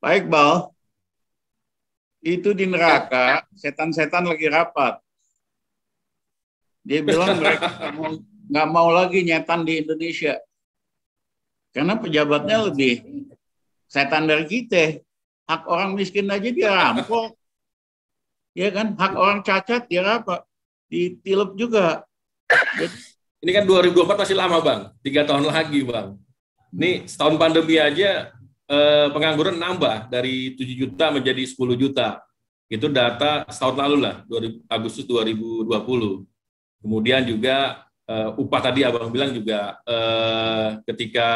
Pak Iqbal, itu di neraka, setan-setan lagi rapat. Dia bilang mereka nggak mau lagi nyetan di Indonesia. Karena pejabatnya lebih setan dari kita. Hak orang miskin aja dia rampok. Ya kan? Hak orang cacat dia apa? Ditilep juga. Ini kan 2024 masih lama, Bang. 3 tahun lagi, Bang. Ini setahun pandemi aja pengangguran nambah dari 7 juta menjadi 10 juta. Itu data setahun lalu lah, Agustus 2020. Kemudian juga upah tadi Abang bilang juga ketika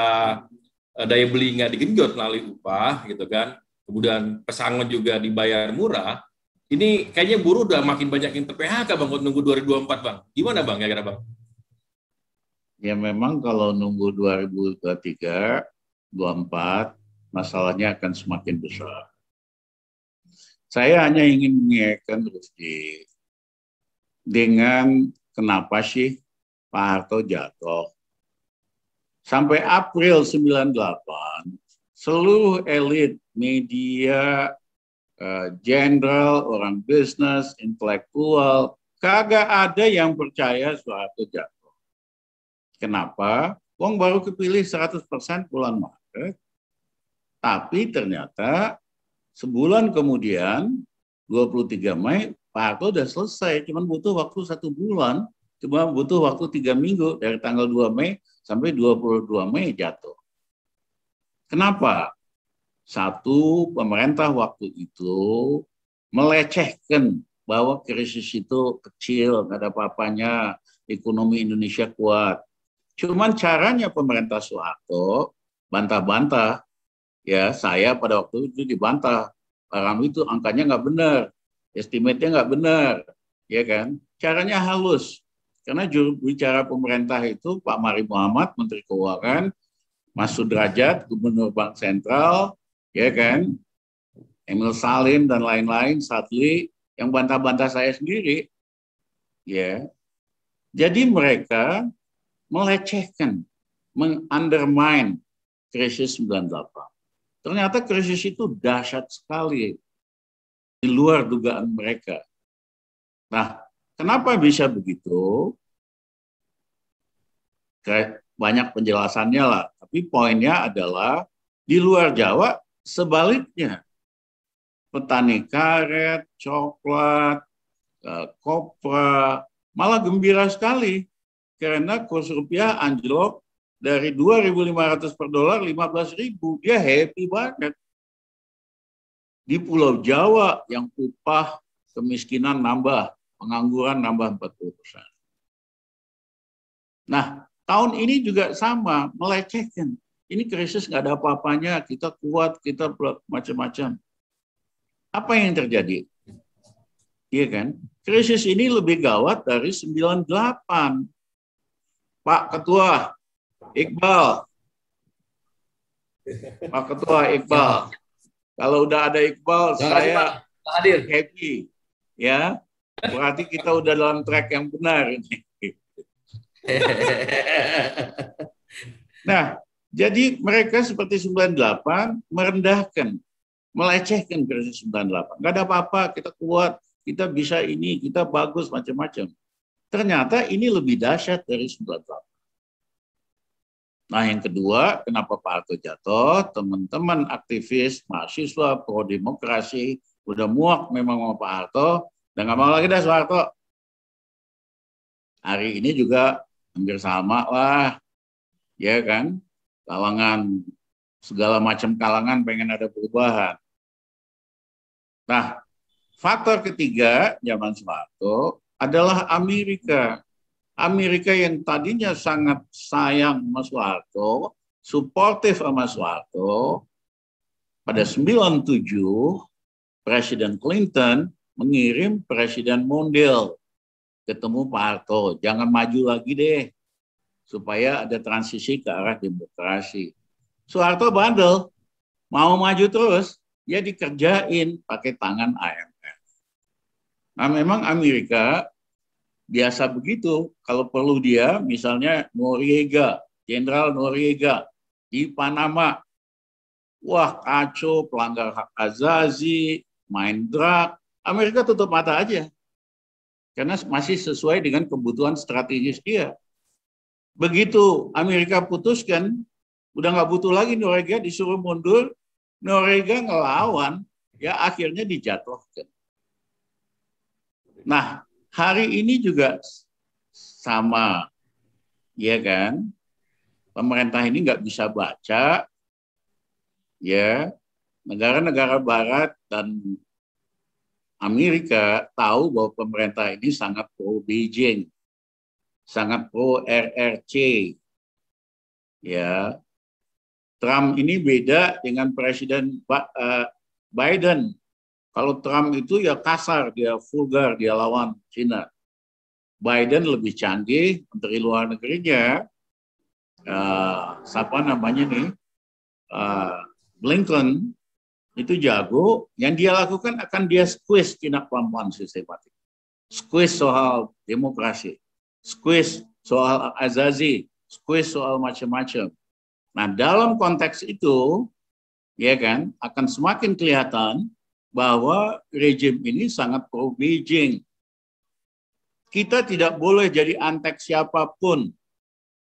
daya beli nggak digenjot melalui upah gitu kan. Kemudian pesangon juga dibayar murah. Ini kayaknya buruh udah makin banyak yang ter-PHK, Bang, untuk nunggu 2024, Bang. Gimana, Bang, kira-kira, Bang? Ya memang kalau nunggu 2023, 2024, masalahnya akan semakin besar. Saya hanya ingin mengingatkan Rifki, dengan kenapa sih Pak Harto jatuh. Sampai April 98, seluruh elit, media, jenderal, orang bisnis, intelektual, kagak ada yang percaya Soeharto jatuh. Kenapa? Wong baru kepilih 100% bulan Maret, tapi ternyata sebulan kemudian, 23 Mei, Pak Harto udah selesai, cuma butuh waktu 1 bulan, cuma butuh waktu 3 minggu, dari tanggal 2 Mei sampai 22 Mei jatuh. Kenapa? Satu, pemerintah waktu itu melecehkan bahwa krisis itu kecil, nggak ada apa-apanya, ekonomi Indonesia kuat. Cuman caranya pemerintah Soeharto bantah-bantah. Ya, saya pada waktu itu dibantah. Pak Ramli itu angkanya nggak benar, estimate-nya nggak benar, ya kan? Caranya halus. Karena juru bicara pemerintah itu Pak Mari Muhammad, Menteri Keuangan, Mas Sudrajat, Gubernur Bank Sentral, ya kan? Emil Salim dan lain-lain, Sadli, yang bantah-bantah saya sendiri, ya. Jadi mereka melecehkan, mengundermine krisis 98. Ternyata krisis itu dahsyat sekali, di luar dugaan mereka. Nah, kenapa bisa begitu? Banyak penjelasannya lah, tapi poinnya adalah di luar Jawa sebaliknya. Petani karet, coklat, kopra, malah gembira sekali karena kurs rupiah anjlok dari 2.500 per dolar 15.000. Dia happy banget. Di Pulau Jawa yang upah kemiskinan nambah, pengangguran nambah 40%. Nah, tahun ini juga sama, melecehkan. Ini krisis nggak ada apa-apanya, kita kuat, kita macam-macam. Apa yang terjadi? Iya kan? Krisis ini lebih gawat dari 98. Pak Ketua Iqbal. Pak Ketua Iqbal. Kalau udah ada Iqbal, saya hadir. Happy. Ya, berarti kita udah dalam track yang benar ini. Nah, jadi mereka seperti 98 merendahkan, melecehkan krisis 98. Nggak ada apa-apa, kita kuat, kita bisa ini, kita bagus, macam-macam. Ternyata ini lebih dahsyat dari 98. Nah, yang kedua, kenapa Pak Harto jatuh? Teman-teman aktivis, mahasiswa, pro-demokrasi, udah muak memang sama Pak Harto, dan nggak mau lagi dah Soeharto. Hari ini juga hampir sama lah, ya kan? Kalangan, segala macam kalangan pengen ada perubahan. Nah, faktor ketiga zaman Soeharto adalah Amerika. Amerika yang tadinya sangat sayang sama Soeharto, suportif sama Soeharto, pada 97 Presiden Clinton mengirim Presiden Mondale ketemu Pak Harto, jangan maju lagi deh, supaya ada transisi ke arah demokrasi. Soeharto bandel, mau maju terus, dia dikerjain pakai tangan IMF. Nah memang Amerika biasa begitu, kalau perlu dia, misalnya Noriega, Jenderal Noriega di Panama, wah kacau, pelanggar hak asasi, main drug, Amerika tutup mata aja. Karena masih sesuai dengan kebutuhan strategis dia. Begitu Amerika putuskan, udah nggak butuh lagi Norwegia, disuruh mundur, Norwegia ngelawan, ya akhirnya dijatuhkan. Nah, hari ini juga sama, ya kan? Pemerintah ini nggak bisa baca, ya, negara-negara Barat dan Amerika tahu bahwa pemerintah ini sangat pro Beijing, sangat pro RRC. Ya, Trump ini beda dengan Presiden Biden. Kalau Trump itu ya kasar, dia vulgar, dia lawan Cina. Biden lebih canggih, Menteri Luar Negerinya, siapa namanya nih, Blinken, itu jago, yang dia lakukan akan dia squeeze Cina pelan-pelan sistematik. Squeeze soal demokrasi, squeeze soal azazi, squeeze soal macam-macam. Nah, dalam konteks itu, ya kan, akan semakin kelihatan bahwa rejim ini sangat pro Beijing. Kita tidak boleh jadi antek siapapun.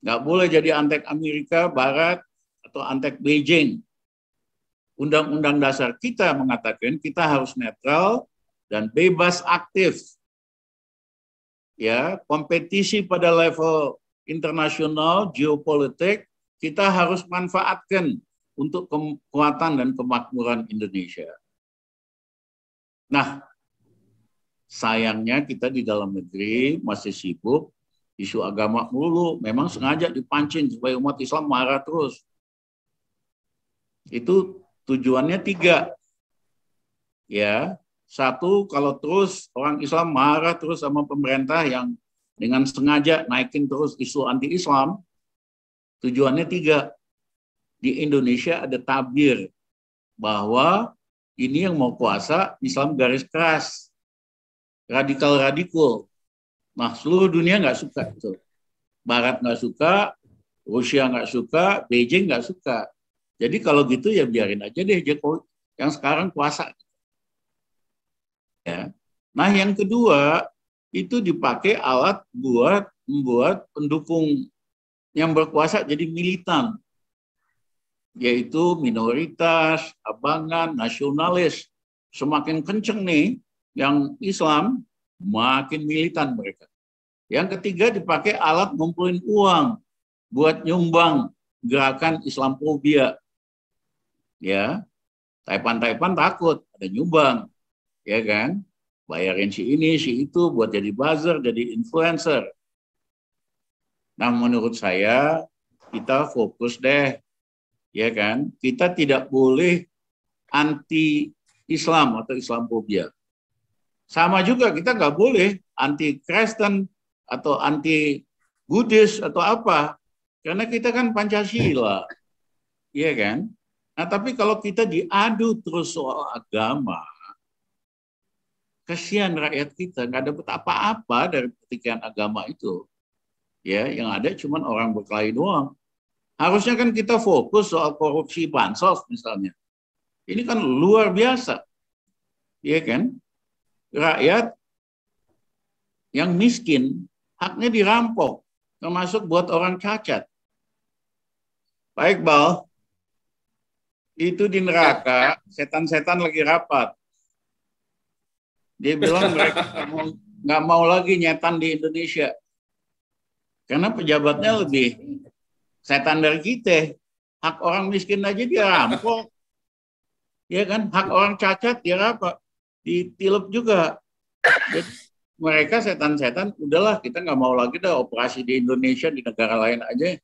Nggak boleh jadi antek Amerika Barat atau antek Beijing. Undang-undang dasar kita mengatakan kita harus netral dan bebas aktif. Ya, kompetisi pada level internasional, geopolitik, kita harus manfaatkan untuk kekuatan dan kemakmuran Indonesia. Nah, sayangnya kita di dalam negeri masih sibuk isu agama mulu, memang sengaja dipancing supaya umat Islam marah terus. Itu tujuannya 3. Ya, 1, kalau terus orang Islam marah terus sama pemerintah yang dengan sengaja naikin terus isu anti-Islam, tujuannya 3. Di Indonesia ada tabir bahwa ini yang mau kuasa Islam garis keras, radikal-radikal. Nah, seluruh dunia nggak suka itu. Barat nggak suka, Rusia nggak suka, Beijing nggak suka. Jadi kalau gitu ya biarin aja deh Jokowi yang sekarang kuasa. Ya. Nah, yang kedua itu dipakai alat buat membuat pendukung yang berkuasa jadi militan, yaitu minoritas, abangan, nasionalis. Semakin kenceng nih yang Islam, makin militan mereka. Yang ketiga dipakai alat ngumpulin uang buat nyumbang gerakan Islamophobia. Ya, Taipan takut ada nyumbang, ya kan? Bayarin si ini, si itu buat jadi buzzer, jadi influencer. Nah, menurut saya kita fokus deh, ya kan? Kita tidak boleh anti Islam atau Islamophobia. Sama juga kita nggak boleh anti Kristen atau anti Buddhis atau apa, karena kita kan Pancasila, ya kan? Nah, tapi kalau kita diadu terus soal agama, kasihan rakyat kita, nggak dapat apa-apa dari pertikaian agama itu. Ya, yang ada cuma orang berkelahi doang. Harusnya kan kita fokus soal korupsi bansos misalnya. Ini kan luar biasa. Ya kan? Rakyat yang miskin, haknya dirampok, termasuk buat orang cacat. Baik, Bal. Itu di neraka, setan-setan lagi rapat. Dia bilang mereka nggak mau lagi nyetan di Indonesia. Karena pejabatnya lebih setan dari kita. Hak orang miskin aja dia rampok. Ya kan? Hak orang cacat dia rampok. Ditilep juga. Jadi, mereka setan-setan, udahlah kita nggak mau lagi dah operasi di Indonesia, di negara lain aja.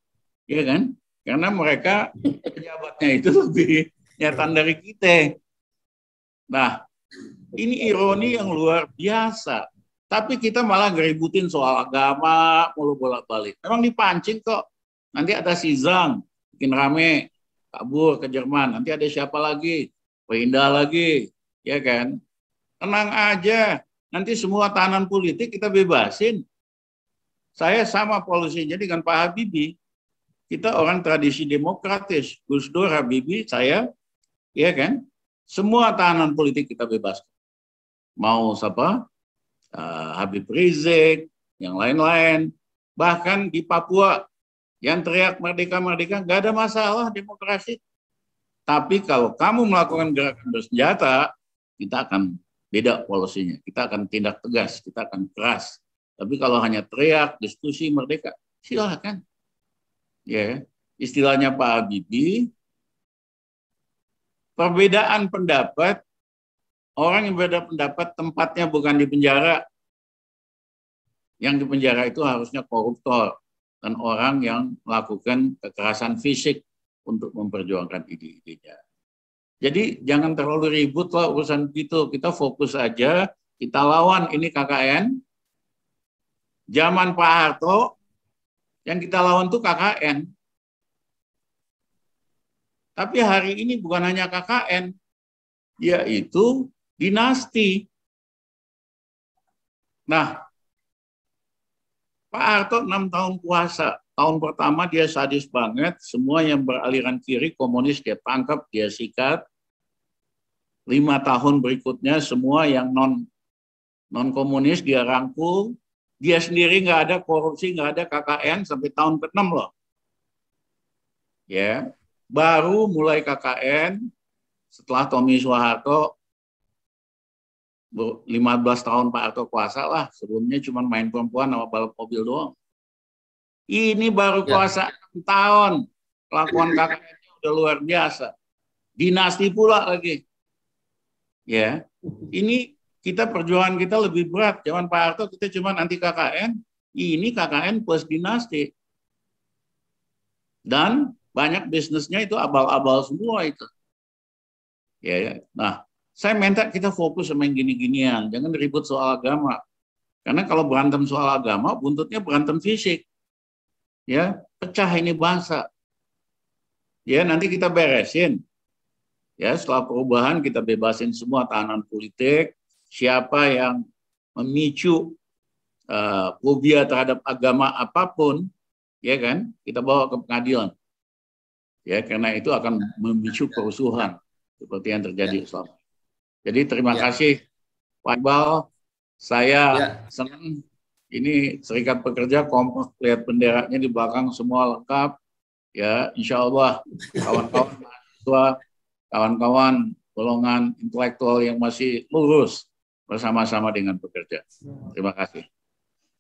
Ya kan? Karena mereka pejabatnya itu lebih nyetan dari kita. Nah, ini ironi yang luar biasa. Tapi kita malah ngeributin soal agama, mulu bolak-balik. Memang dipancing kok. Nanti ada si Zhang, bikin rame, kabur ke Jerman. Nanti ada siapa lagi? Pindah lagi, ya kan? Tenang aja. Nanti semua tahanan politik kita bebasin. Saya sama polisinya dengan Pak Habibie. Kita orang tradisi demokratis. Gus Dur, Habibie, saya Iya kan? Semua tahanan politik kita bebaskan. Mau siapa? Habib Rizik, yang lain-lain. Bahkan di Papua yang teriak merdeka-merdeka, nggak ada masalah demokrasi. Tapi kalau kamu melakukan gerakan bersenjata, kita akan beda polisinya. Kita akan tindak tegas, kita akan keras. Tapi kalau hanya teriak, diskusi, merdeka, silakan. Ya, istilahnya Pak Habibie, perbedaan pendapat, orang yang berbeda pendapat tempatnya bukan di penjara. Yang di penjara itu harusnya koruptor dan orang yang melakukan kekerasan fisik untuk memperjuangkan ide-idenya. Jadi jangan terlalu ribut lah urusan gitu. Kita fokus aja, kita lawan ini KKN. Zaman Pak Harto, yang kita lawan tuh KKN. Tapi hari ini bukan hanya KKN, yaitu dinasti. Nah, Pak Harto 6 tahun kuasa. Tahun pertama dia sadis banget, semua yang beraliran kiri komunis dia tangkap, dia sikat. 5 tahun berikutnya semua yang non komunis dia rangkul. Dia sendiri nggak ada korupsi, nggak ada KKN sampai tahun ke-6 loh. Ya, baru mulai KKN setelah Tommy Soeharto 15 tahun Pak Harto kuasa lah. Sebelumnya cuma main perempuan sama balap mobil doang. Ini baru kuasa 6 tahun. Kelakuan KKN-nya udah luar biasa. Dinasti pula lagi. Ya, ini kita perjuangan kita lebih berat. Zaman Pak Harto kita cuma anti KKN. Ini KKN plus dinasti. Dan banyak bisnisnya itu abal-abal semua itu. Ya, nah, saya minta kita fokus sama yang gini-ginian. Jangan ribut soal agama. Karena kalau berantem soal agama, buntutnya berantem fisik. Ya, pecah ini bangsa. Ya, nanti kita beresin. Ya, setelah perubahan kita bebasin semua tahanan politik. Siapa yang memicu fobia terhadap agama apapun, ya kan, kita bawa ke pengadilan. Ya, karena itu akan memicu kerusuhan seperti yang terjadi selama. Jadi terima kasih Pak Iqbal. Saya senang ini Serikat Pekerja kompak, lihat benderanya di belakang semua lengkap. Ya, insya Allah kawan-kawan mahasiswa, kawan-kawan golongan intelektual yang masih lurus bersama-sama dengan pekerja. Terima kasih.